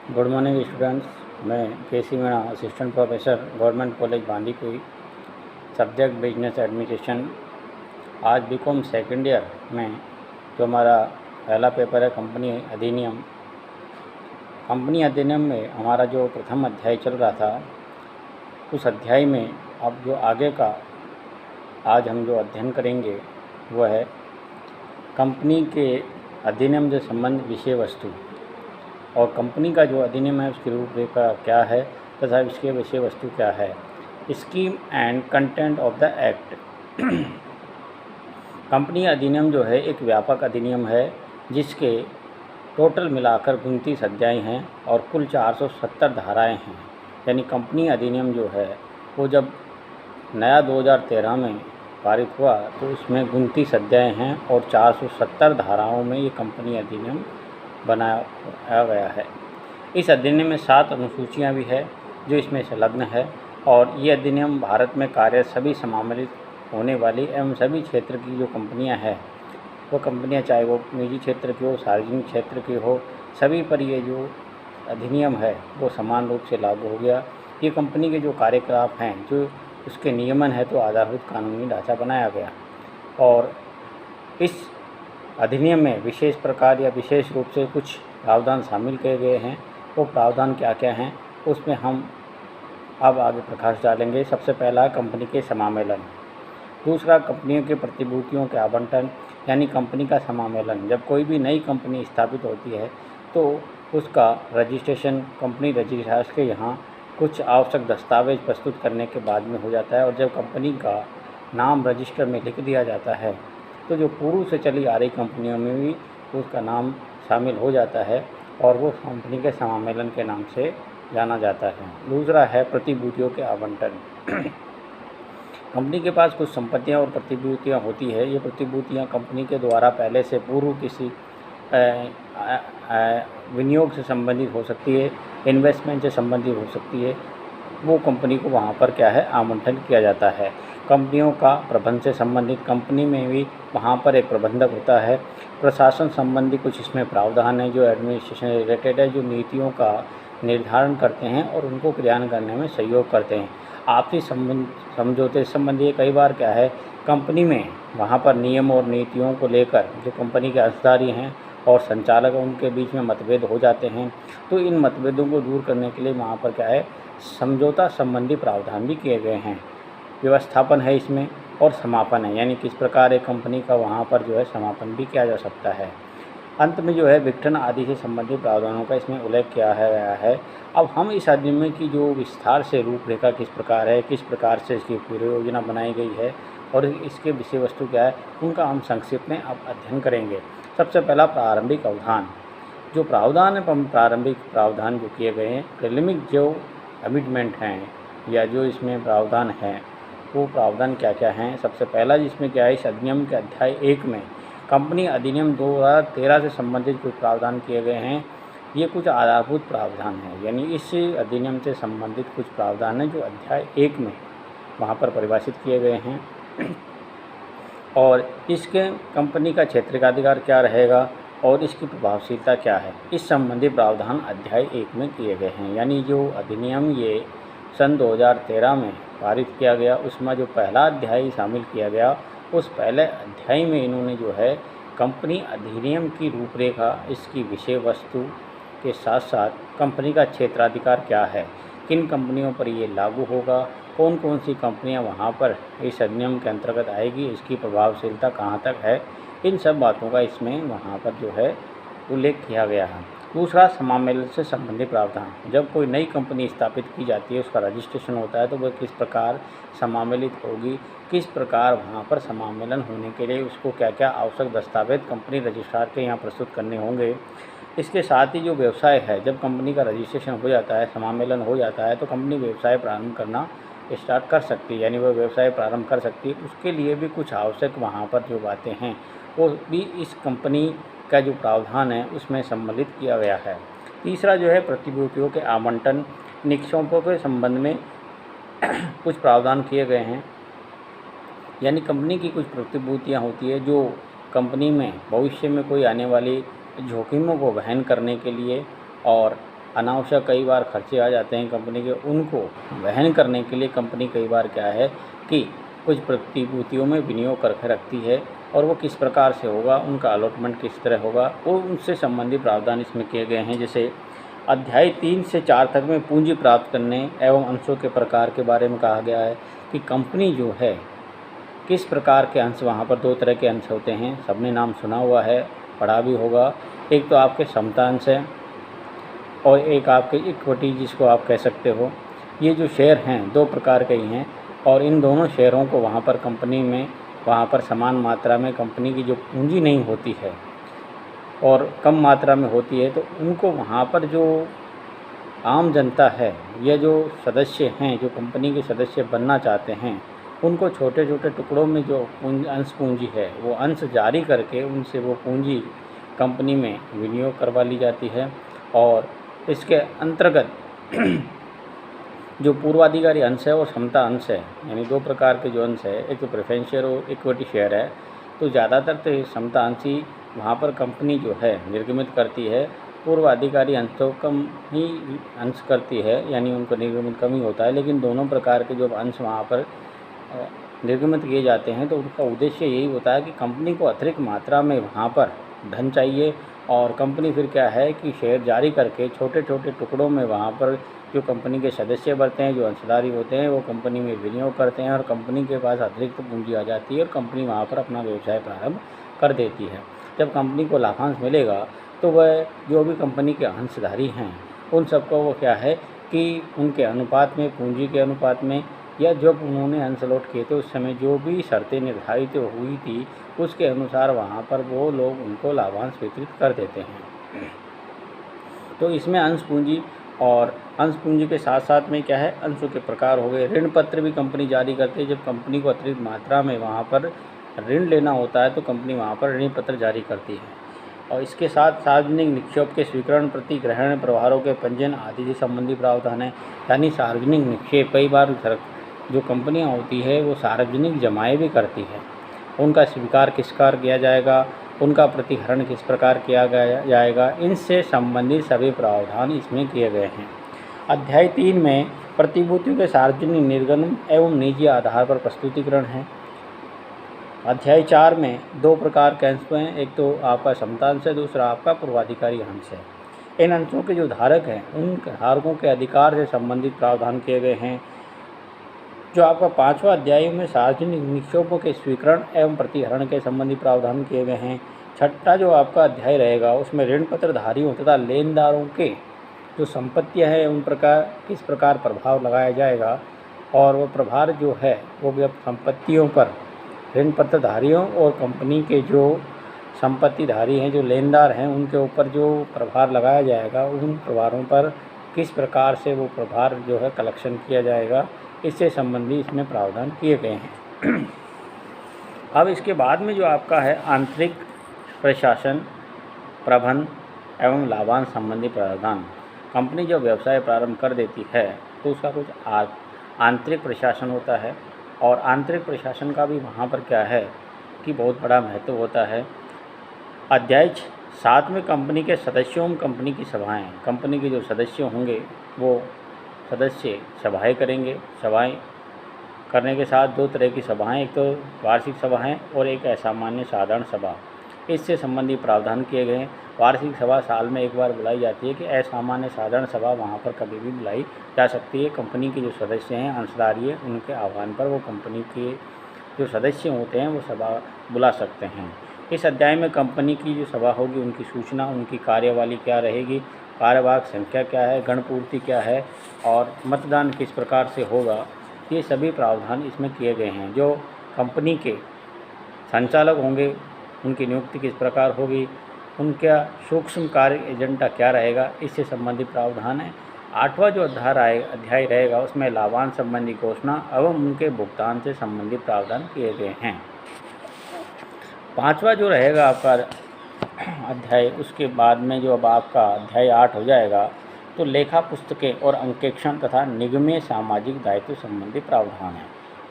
Good morning students. मैं KC Meena, assistant professor, government college Bandikui, subject business administration. आज BCom second year में जो हमारा पहला पेपर है कंपनी अधिनियम में हमारा जो प्रथम अध्याय चल रहा था, उस अध्याय में अब जो आगे का आज हम जो अध्ययन करेंगे वह है कंपनी के अधिनियम से संबंध विषय वस्तु, और कंपनी का जो अधिनियम है उसकी रूपरेखा क्या है तथा इसके विषय वस्तु क्या है। Scheme and content of the act. Company अधिनियम जो है एक व्यापक अधिनियम है जिसके टोटल मिलाकर 29 अध्याय हैं और कुल 470 धाराएं हैं। यानी कंपनी अधिनियम जो है वो जब नया 2013 में पारित हुआ तो उसमें 29 अध्याय हैं और 470 धाराओं में ये कंपनी अधिनियम बनाया गया है। इस अधिनियम में 7 अनुसूचियाँ भी है जो इसमें संलग्न है, और ये अधिनियम भारत में कार्यरत सभी सम्मिलित होने वाली एवं सभी क्षेत्र की जो कंपनियां हैं, वो कंपनियां चाहे वो निजी क्षेत्र की हो, सार्वजनिक क्षेत्र की हो, सभी पर ये जो अधिनियम है वो समान रूप से लागू हो गया। ये कंपनी के जो कार्यकलाप हैं, जो उसके नियमन है, तो आधारभूत कानूनी ढांचा बनाया गया। और इस अधिनियम में विशेष प्रकार या विशेष रूप से कुछ प्रावधान शामिल किए गए हैं। वो प्रावधान क्या क्या हैं उसमें हम अब आगे प्रकाश डालेंगे। सबसे पहला कंपनी के समामेलन, दूसरा कंपनियों के प्रतिभूतियों के आवंटन, यानी कंपनी का समामेलन। जब कोई भी नई कंपनी स्थापित होती है तो उसका रजिस्ट्रेशन कंपनी रजिस्ट्रार के यहाँ कुछ आवश्यक दस्तावेज प्रस्तुत करने के बाद में हो जाता है, और जब कंपनी का नाम रजिस्टर में लिख दिया जाता है तो जो पूर्व से चली आ रही कंपनियों में भी उसका नाम शामिल हो जाता है और वो कंपनी के समामेलन के नाम से जाना जाता है। दूसरा है प्रतिभूतियों के आवंटन। कंपनी के पास कुछ संपत्तियां और प्रतिभूतियां होती है। ये प्रतिभूतियां कंपनी के द्वारा पहले से पूर्व किसी विनियोग से संबंधित हो सकती है, इन्वेस्टमेंट से संबंधित हो सकती है। वो कंपनी को वहाँ पर क्या है, आवंटन किया जाता है। कंपनियों का प्रबंधन से संबंधित, कंपनी में भी वहाँ पर एक प्रबंधक होता है। प्रशासन संबंधी कुछ इसमें प्रावधान है जो एडमिनिस्ट्रेशन रिलेटेड है, जो नीतियों का निर्धारण करते हैं और उनको क्रियान्वयन करने में सहयोग करते हैं। आपसी समझौते संबंधी कई बार क्या है, कंपनी में वहाँ पर नियम और नीतियों को लेकर जो कंपनी के अंशधारी हैं और संचालक उनके बीच में मतभेद हो जाते हैं, तो इन मतभेदों को दूर करने के लिए वहाँ पर क्या है, समझौता संबंधी प्रावधान भी किए गए हैं। व्यवस्थापन है इसमें और समापन है, यानी किस प्रकार एक कंपनी का वहाँ पर जो है समापन भी किया जा सकता है। अंत में जो है विघटन आदि से संबंधित प्रावधानों का इसमें उल्लेख किया गया है। अब हम इस अधिनियम की जो विस्तार से रूपरेखा किस प्रकार है, किस प्रकार से इसकी पूरी योजना बनाई गई है और इसके विषय वस्तु क्या है, उनका हम संक्षिप्त में अब अध्ययन करेंगे। सबसे पहला प्रारंभिक अवधान। जो प्रावधान है, प्रारंभिक प्रावधान जो किए गए हैं, प्रीलिमिक जो अमिटमेंट हैं या जो इसमें प्रावधान हैं, वो प्रावधान क्या क्या हैं। सबसे पहला जिसमें क्या है, इस अधिनियम के अध्याय 1 में कंपनी अधिनियम 2013 से संबंधित कुछ प्रावधान किए गए हैं। ये कुछ आधारभूत प्रावधान हैं, यानी इस अधिनियम से संबंधित कुछ प्रावधान हैं जो अध्याय 1 में वहाँ पर परिभाषित किए गए हैं। और इसके कंपनी का क्षेत्राधिकार क्या रहेगा और इसकी प्रभावशीलता क्या है, इस संबंधी प्रावधान अध्याय 1 में किए गए हैं। यानी जो अधिनियम ये सन 2013 में पारित किया गया, उसमें जो पहला अध्याय शामिल किया गया, उस पहले अध्याय में इन्होंने जो है कंपनी अधिनियम की रूपरेखा, इसकी विषय वस्तु के साथ साथ कंपनी का क्षेत्राधिकार क्या है, किन कंपनियों पर ये लागू होगा, कौन कौन सी कंपनियां वहां पर इस अधिनियम के अंतर्गत आएगी, इसकी प्रभावशीलता कहां तक है, इन सब बातों का इसमें वहां पर जो है उल्लेख किया गया है। दूसरा, समामेलन से संबंधित प्रावधान। जब कोई नई कंपनी स्थापित की जाती है, उसका रजिस्ट्रेशन होता है, तो वह किस प्रकार समामेलित होगी, किस प्रकार वहाँ पर समामेलन होने के लिए उसको क्या क्या आवश्यक दस्तावेज कंपनी रजिस्ट्रार के यहाँ प्रस्तुत करने होंगे। इसके साथ ही जो व्यवसाय है, जब कंपनी का रजिस्ट्रेशन हो जाता है, समामेलन हो जाता है, तो कंपनी व्यवसाय प्रारंभ करना स्टार्ट कर सकती है, यानी वह व्यवसाय प्रारंभ कर सकती है। उसके लिए भी कुछ आवश्यक वहाँ पर जो बातें हैं वो भी इस कंपनी का जो प्रावधान है उसमें सम्मिलित किया गया है। तीसरा जो है प्रतिभूतियों के आवंटन, निक्षेपों के संबंध में कुछ प्रावधान किए गए हैं। यानी कंपनी की कुछ प्रतिभूतियाँ होती है जो कंपनी में भविष्य में कोई आने वाली जोखिमों को वहन करने के लिए और अनावश्यक कई बार खर्चे आ जाते हैं कंपनी के, उनको वहन करने के लिए कंपनी कई बार क्या है कि कुछ प्रतिभूतियों में विनियोग करके रखती है, और वो किस प्रकार से होगा, उनका अलॉटमेंट किस तरह होगा, वो उनसे संबंधित प्रावधान इसमें किए गए हैं। जैसे अध्याय 3 से 4 तक में पूंजी प्राप्त करने एवं अंशों के प्रकार के बारे में कहा गया है कि कंपनी जो है किस प्रकार के अंश, वहाँ पर 2 तरह के अंश होते हैं, सबने नाम सुना हुआ है, पढ़ा भी होगा। एक तो आपके समता अंश है और एक आपके इक्विटी जिसको आप कह सकते हो। ये जो शेयर हैं 2 प्रकार के ही हैं, और इन दोनों शेयरों को वहाँ पर कंपनी में वहाँ पर समान मात्रा में कंपनी की जो पूंजी नहीं होती है और कम मात्रा में होती है, तो उनको वहाँ पर जो आम जनता है या जो सदस्य हैं, जो कंपनी के सदस्य बनना चाहते हैं, उनको छोटे छोटे टुकड़ों में जो अंश पूंजी है वो अंश जारी करके उनसे वो पूंजी कंपनी में विनियोग करवा ली जाती है। और इसके अंतर्गत जो पूर्वाधिकारी अंश है वो समता अंश है, यानी 2 प्रकार के जो अंश है, एक तो प्रेफरेंस शेयर और इक्विटी शेयर है। तो ज़्यादातर तो समता अंश ही वहाँ पर कंपनी जो है निर्गमित करती है, पूर्वाधिकारी अंश तो कम ही अंश करती है, यानी उनको निर्गमित कम ही होता है। लेकिन दोनों प्रकार के जो अंश वहाँ पर निर्गमित किए जाते हैं, तो उनका उद्देश्य यही होता है कि कंपनी को अतिरिक्त मात्रा में वहाँ पर धन चाहिए, और कंपनी फिर क्या है कि शेयर जारी करके छोटे छोटे टुकड़ों में वहाँ पर जो कंपनी के सदस्य बनते हैं, जो अंशधारी होते हैं, वो कंपनी में विनियोग करते हैं और कंपनी के पास अतिरिक्त पूंजी आ जाती है और कंपनी वहाँ पर अपना व्यवसाय प्रारंभ कर देती है। जब कंपनी को लाभांश मिलेगा तो वह जो भी कंपनी के अंशधारी हैं उन सबको वो क्या है कि उनके अनुपात में, पूंजी के अनुपात में, या जब उन्होंने अंश अलॉट किए थे उस समय जो भी शर्तें निर्धारित हुई थी उसके अनुसार वहाँ पर वो लोग उनको लाभांश वितरित कर देते हैं। तो इसमें अंश पूंजी और अंश पूंजी के साथ साथ में क्या है, अंशों के प्रकार हो गए। ऋण पत्र भी कंपनी जारी करती है, जब कंपनी को अतिरिक्त मात्रा में वहाँ पर ऋण लेना होता है तो कंपनी वहाँ पर ऋण पत्र जारी करती है। और इसके साथ सार्वजनिक निक्षेप के स्वीकरण, प्रतिग्रहण, प्रभारों के पंजीयन आदि से संबंधित प्रावधान है। यानी सार्वजनिक निक्षेप, कई बार जो कंपनियां होती है वो सार्वजनिक जमाएँ भी करती है, उनका स्वीकार किस प्रकार किया जाएगा, उनका प्रतिहरण किस प्रकार किया जाएगा, इनसे संबंधित सभी प्रावधान इसमें किए गए हैं। अध्याय 3 में प्रतिभूतियों के सार्वजनिक निर्गमन एवं निजी आधार पर प्रस्तुतिकरण है। अध्याय 4 में 2 प्रकार के अंश हैं, एक तो आपका समता अंश है, दूसरा आपका पूर्वाधिकारी अंश है। इन अंशों के जो धारक हैं उन धारकों के अधिकार से संबंधित प्रावधान किए गए हैं। जो आपका 5वां अध्याय में सार्वजनिक निक्षेपों के स्वीकरण एवं प्रतिहरण के संबंधी प्रावधान किए गए हैं। 6ठा जो आपका अध्याय रहेगा उसमें ऋण पत्रधारियों तथा लेनदारों के जो संपत्तियां हैं उन प्रकार किस प्रकार प्रभाव लगाया जाएगा, और वो प्रभार जो है वो भी अब संपत्तियों पर, ऋण पत्रधारियों और कंपनी के जो संपत्तिधारी हैं, जो लेनदार हैं, उनके ऊपर जो प्रभार लगाया जाएगा, उन प्रभारों पर किस प्रकार से वो प्रभार जो है कलेक्शन किया जाएगा, इससे संबंधी इसमें प्रावधान किए गए हैं। अब इसके बाद में जो आपका है आंतरिक प्रशासन, प्रबंधन एवं लाभांश संबंधी प्रावधान। कंपनी जब व्यवसाय प्रारंभ कर देती है तो उसका कुछ आंतरिक प्रशासन होता है, और आंतरिक प्रशासन का भी वहाँ पर क्या है कि बहुत बड़ा महत्व होता है। अध्याय 7 में कंपनी के सदस्यों, कंपनी की सभाएँ, कंपनी के जो सदस्य होंगे वो सदस्य सभाएँ करेंगे। सभाएँ करने के साथ 2 तरह की सभाएँ, एक तो वार्षिक सभाएँ और एक असामान्य साधारण सभा, इससे संबंधी प्रावधान किए गए हैं। वार्षिक सभा साल में एक बार बुलाई जाती है कि असामान्य साधारण सभा वहाँ पर कभी भी बुलाई जा सकती है। कंपनी के जो सदस्य हैं, अंशधारी हैं, उनके आह्वान पर वो कंपनी के जो सदस्य होते हैं वो सभा बुला सकते हैं। इस अध्याय में कंपनी की जो सभा होगी उनकी सूचना, उनकी कार्यवाही क्या रहेगी, कार्यवाहक संख्या क्या है, गणपूर्ति क्या है और मतदान किस प्रकार से होगा, ये सभी प्रावधान इसमें किए गए हैं। जो कंपनी के संचालक होंगे उनकी नियुक्ति किस प्रकार होगी, उनका सूक्ष्म कार्य एजेंडा क्या रहेगा, इससे संबंधित प्रावधान है। 8वां जो अध्याय रहेगा उसमें लाभांश संबंधी घोषणा एवं उनके भुगतान से संबंधित प्रावधान किए गए हैं। 5वां जो रहेगा आपका अध्याय, उसके बाद में जो अब आपका अध्याय 8 हो जाएगा तो लेखा पुस्तकें और अंकेक्षण तथा निगमीय सामाजिक दायित्व संबंधी प्रावधान है।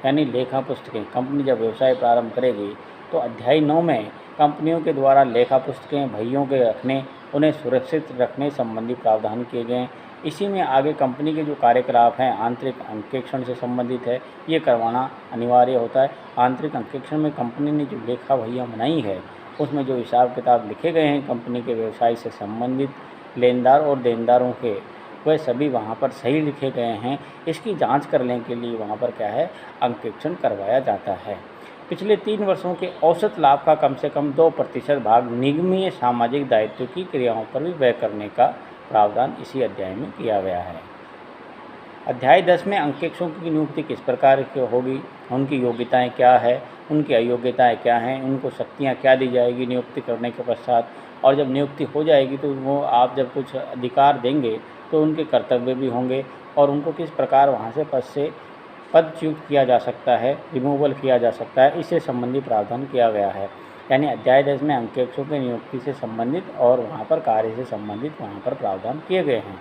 यानी लेखा पुस्तकें, कंपनी जब व्यवसाय प्रारंभ करेगी तो अध्याय 9 में कंपनियों के द्वारा लेखा पुस्तकें, भइयों के रखने उन्हें सुरक्षित रखने संबंधी प्रावधान किए गए हैं। इसी में आगे कंपनी के जो कार्यकलाप हैं आंतरिक अंकेक्षण से संबंधित है, ये करवाना अनिवार्य होता है। आंतरिक अंकेक्षण में कंपनी ने जो लेखा वहियाँ बनाई है उसमें जो हिसाब किताब लिखे गए हैं कंपनी के व्यवसाय से संबंधित लेनदार और देनदारों के, वह सभी वहाँ पर सही लिखे गए हैं। इसकी जांच करने के लिए वहाँ पर क्या है, अंकेक्षण करवाया जाता है। पिछले 3 वर्षों के औसत लाभ का कम से कम 2% भाग निगमीय सामाजिक दायित्व की क्रियाओं पर भी व्यय करने का प्रावधान इसी अध्याय में किया गया है। अध्याय 10 में अंकेक्षकों की नियुक्ति किस प्रकार की होगी, उनकी योग्यताएं क्या है, उनकी अयोग्यताएं क्या हैं, उनको शक्तियां क्या दी जाएगी नियुक्ति करने के पश्चात, और जब नियुक्ति हो जाएगी तो वो आप जब कुछ अधिकार देंगे तो उनके कर्तव्य भी होंगे और उनको किस प्रकार वहाँ से पदच्युत किया जा सकता है, रिमूवल किया जा सकता है, इससे संबंधी प्रावधान किया गया है। यानी अध्याय 10 में अंकेक्षकों की नियुक्ति से संबंधित और वहाँ पर कार्य से संबंधित वहाँ पर प्रावधान किए गए हैं।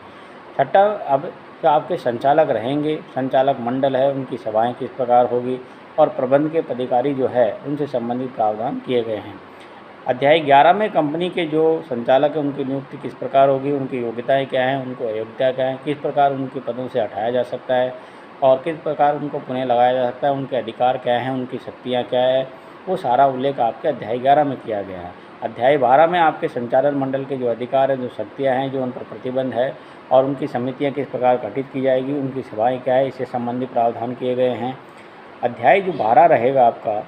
छठा, अब जो आपके संचालक रहेंगे, संचालक मंडल है, उनकी सभाएं किस प्रकार होगी और प्रबंध के पदाधिकारी जो है उनसे संबंधित प्रावधान किए गए हैं। अध्याय 11 में कंपनी के जो संचालक हैं उनकी नियुक्ति किस प्रकार होगी, उनकी योग्यताएं क्या हैं, उनको अयोग्यता क्या है, किस प्रकार उनके पदों से हटाया जा सकता है और किस प्रकार उनको पुनः लगाया जा सकता है, उनके अधिकार क्या हैं, उनकी शक्तियाँ क्या है, वो सारा उल्लेख आपके अध्याय 11 में किया गया है। अध्याय 12 में आपके संचालन मंडल के जो अधिकार हैं, जो शक्तियाँ हैं, जो उन पर प्रतिबंध है और उनकी समितियाँ किस प्रकार गठित की जाएगी, उनकी सभाएँ क्या है, इससे संबंधित प्रावधान किए गए हैं। अध्याय जो 12 रहेगा आपका,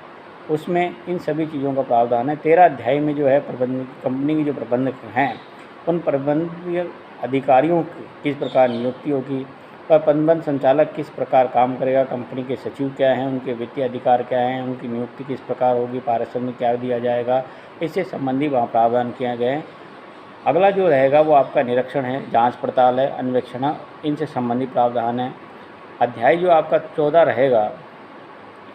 उसमें इन सभी चीज़ों का प्रावधान है। 13 अध्याय में जो है कंपनी के जो प्रबंधक हैं उन प्रबंधकीय अधिकारियों की किस प्रकार नियुक्ति होगी, और प्रबंधन संचालक किस प्रकार काम करेगा, कंपनी के सचिव क्या हैं, उनके वित्तीय अधिकार क्या हैं, उनकी नियुक्ति किस प्रकार होगी, पारिश्रमिक क्या दिया जाएगा, इससे संबंधी वहाँ प्रावधान किए गए हैं। अगला जो रहेगा वो आपका निरीक्षण है, जांच पड़ताल है, अन्वेषण, इनसे संबंधित प्रावधान है। अध्याय जो आपका 14 रहेगा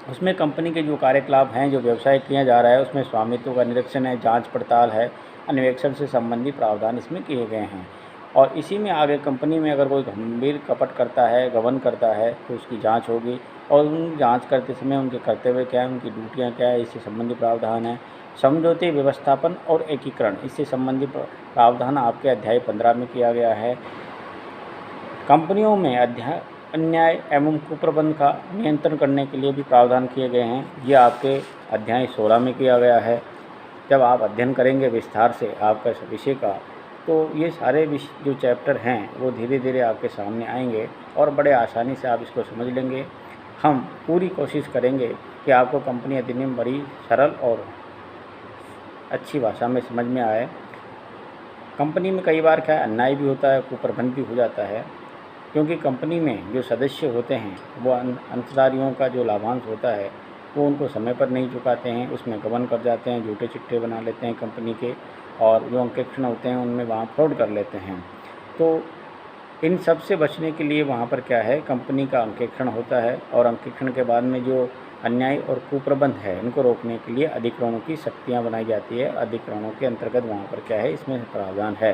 उसमें कंपनी के जो कार्यकलाप हैं, जो व्यवसाय किया जा रहा है, उसमें स्वामित्व का निरीक्षण है, जांच पड़ताल है, अन्वेषण से संबंधित प्रावधान इसमें किए गए हैं। और इसी में आगे कंपनी में अगर कोई गंभीर कपट करता है, गबन करता है तो उसकी जांच होगी और उन जांच करते समय उनके कर्तव्य क्या है, उनकी ड्यूटियाँ क्या है, इससे संबंधित प्रावधान है। समझौते, व्यवस्थापन और एकीकरण, इससे संबंधित प्रावधान आपके अध्याय 15 में किया गया है। कंपनियों में अन्याय एवं कुप्रबंध का नियंत्रण करने के लिए भी प्रावधान किए गए हैं। ये आपके अध्याय 16 में किया गया है। जब आप अध्ययन करेंगे विस्तार से आपका इस विषय का, तो ये सारे विषय जो चैप्टर हैं वो धीरे धीरे आपके सामने आएंगे और बड़े आसानी से आप इसको समझ लेंगे। हम पूरी कोशिश करेंगे कि आपको कंपनी अधिनियम बड़ी सरल और अच्छी भाषा में समझ में आए। कंपनी में कई बार क्या है, अन्याय भी होता है, कुप्रबंध भी हो जाता है, क्योंकि कंपनी में जो सदस्य होते हैं वो अंशधारियों का जो लाभांश होता है वो उनको समय पर नहीं चुकाते हैं, उसमें गबन कर जाते हैं, झूठे चिट्ठे बना लेते हैं कंपनी के, और जो अंकेक्षण होते हैं उनमें वहाँ फ्रॉड कर लेते हैं। तो इन सब से बचने के लिए वहाँ पर क्या है, कंपनी का अंकेक्षण होता है और अंकेक्षण के बाद में जो अन्याय और कुप्रबंध है इनको रोकने के लिए अधिकरणों की शक्तियाँ बनाई जाती है। अधिकरणों के अंतर्गत वहाँ पर क्या है, इसमें प्रावधान है।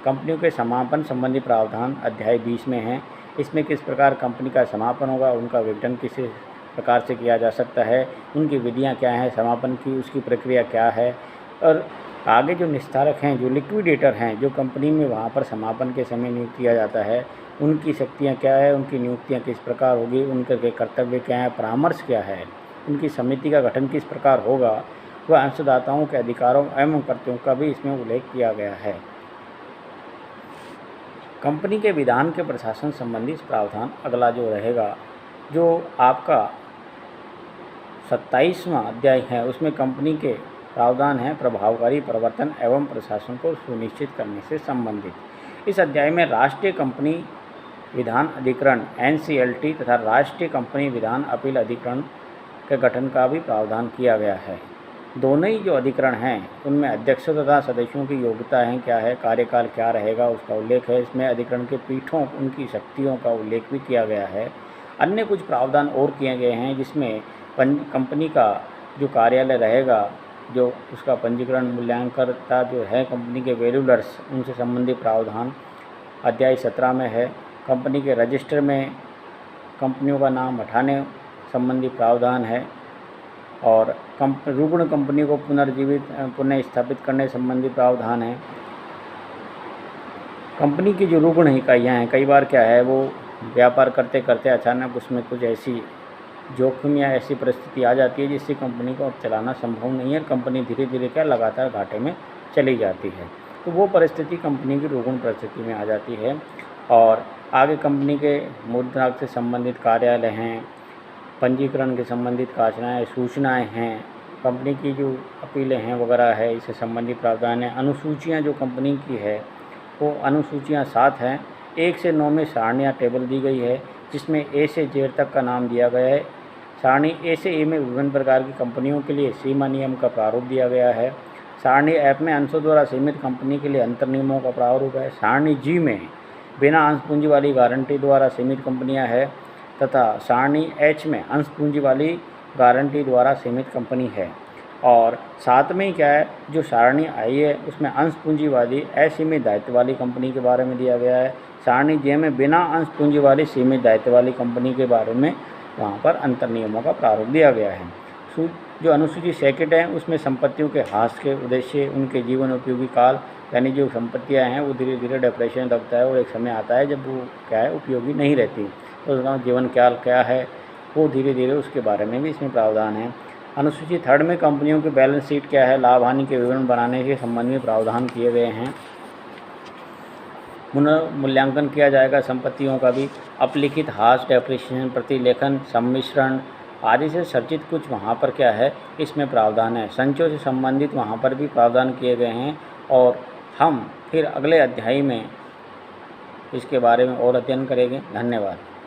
कंपनियों के समापन संबंधी प्रावधान अध्याय 20 में है। इसमें किस प्रकार कंपनी का समापन होगा, उनका विघटन किस प्रकार से किया जा सकता है, उनकी विधियां क्या हैं समापन की, उसकी प्रक्रिया क्या है, और आगे जो निस्तारक हैं, जो लिक्विडेटर हैं, जो कंपनी में वहाँ पर समापन के समय नियुक्त किया जाता है, उनकी शक्तियाँ क्या है, उनकी नियुक्तियाँ किस प्रकार होगी, उनके कर्तव्य क्या है, परामर्श क्या है, उनकी समिति का गठन किस प्रकार होगा, वह अंशदाताओं के अधिकारों एवं कर्तव्यों का भी इसमें उल्लेख किया गया है। कंपनी के विधान के प्रशासन संबंधी प्रावधान अगला जो रहेगा, जो आपका 27वां अध्याय है, उसमें कंपनी के प्रावधान है प्रभावकारी प्रवर्तन एवं प्रशासन को सुनिश्चित करने से संबंधित। इस अध्याय में राष्ट्रीय कंपनी विधान अधिकरण NCLT तथा राष्ट्रीय कंपनी विधान अपील अधिकरण के गठन का भी प्रावधान किया गया है। दोनों ही जो अधिकरण हैं उनमें अध्यक्ष तथा सदस्यों की योग्यता है क्या है, कार्यकाल क्या रहेगा, उसका उल्लेख है। इसमें अधिकरण के पीठों, उनकी शक्तियों का उल्लेख भी किया गया है। अन्य कुछ प्रावधान और किए गए हैं जिसमें कंपनी का जो कार्यालय रहेगा, जो उसका पंजीकरण मूल्यांकनकर्ता जो है कंपनी के वैल्यूलर्स, उनसे संबंधित प्रावधान अध्याय 17 में है। कंपनी के रजिस्टर में कंपनियों का नाम हटाने संबंधी प्रावधान है और रुग्ण कंपनी को पुनर्जीवित पुनः स्थापित करने संबंधी प्रावधान है। कंपनी की जो रुग्ण इकाइयाँ हैं, कई बार क्या है वो व्यापार करते करते अचानक उसमें कुछ ऐसी जोखिम या ऐसी परिस्थिति आ जाती है जिससे कंपनी को अब चलाना संभव नहीं है। कंपनी धीरे धीरे क्या लगातार घाटे में चली जाती है। तो वो परिस्थिति कंपनी की रुग्ण परिस्थिति में आ जाती है। और आगे कंपनी के मुद्रा से संबंधित कार्यालय हैं, पंजीकरण के संबंधित सूचनाएँ हैं, कंपनी की जो अपीलें हैं वगैरह है, इससे संबंधित प्रावधान है। अनुसूचियाँ जो कंपनी की है वो अनुसूचियाँ 7 हैं। 1 से 9 में सारणी या टेबल दी गई है, जिसमें ए से जेड तक का नाम दिया गया है। सारणी ए से ए में विभिन्न प्रकार की कंपनियों के लिए सीमा नियम का प्रारूप दिया गया है। सारणी एफ में अंशों द्वारा सीमित कंपनी के लिए अंतर नियमों का प्रारूप है। सारणी जी में बिना अंश पूंजी वाली गारंटी द्वारा सीमित कंपनियां है, तथा सारणी एच में अंश पूंजी वाली गारंटी द्वारा सीमित कंपनी है। और साथ में क्या है, जो सारणी आई है उसमें अंश पूंजी वाली असीमित दायित्व वाली कंपनी के बारे में दिया गया है। सारणी जे में बिना अंश पूंजी वाली सीमित दायित्व वाली कंपनी के बारे में वहाँ पर अंतर नियमों का प्रारूप दिया गया है। जो अनुसूची सेकंड है उसमें संपत्तियों के ह्रास के उद्देश्य, उनके जीवन उपयोगी काल, यानी जो संपत्तियाँ हैं वो धीरे धीरे डिप्रेशन लगता है और एक समय आता है जब वो क्या है उपयोगी नहीं रहती, तो उसका जीवन काल क्या है वो धीरे धीरे उसके बारे में भी इसमें प्रावधान है। अनुसूची थर्ड में कंपनियों की बैलेंस शीट क्या है, लाभ हानि के विवरण बनाने के संबंध में प्रावधान किए गए हैं। पुनर्मूल्यांकन किया जाएगा संपत्तियों का भी, अपलिखित ह्रास, डेप्रिसिएशन, प्रतिलेखन, सम्मिश्रण आदि से सर्जित कुछ वहाँ पर क्या है इसमें प्रावधान है। संचयों से संबंधित वहाँ पर भी प्रावधान किए गए हैं। और हम फिर अगले अध्याय में इसके बारे में और अध्ययन करेंगे। धन्यवाद।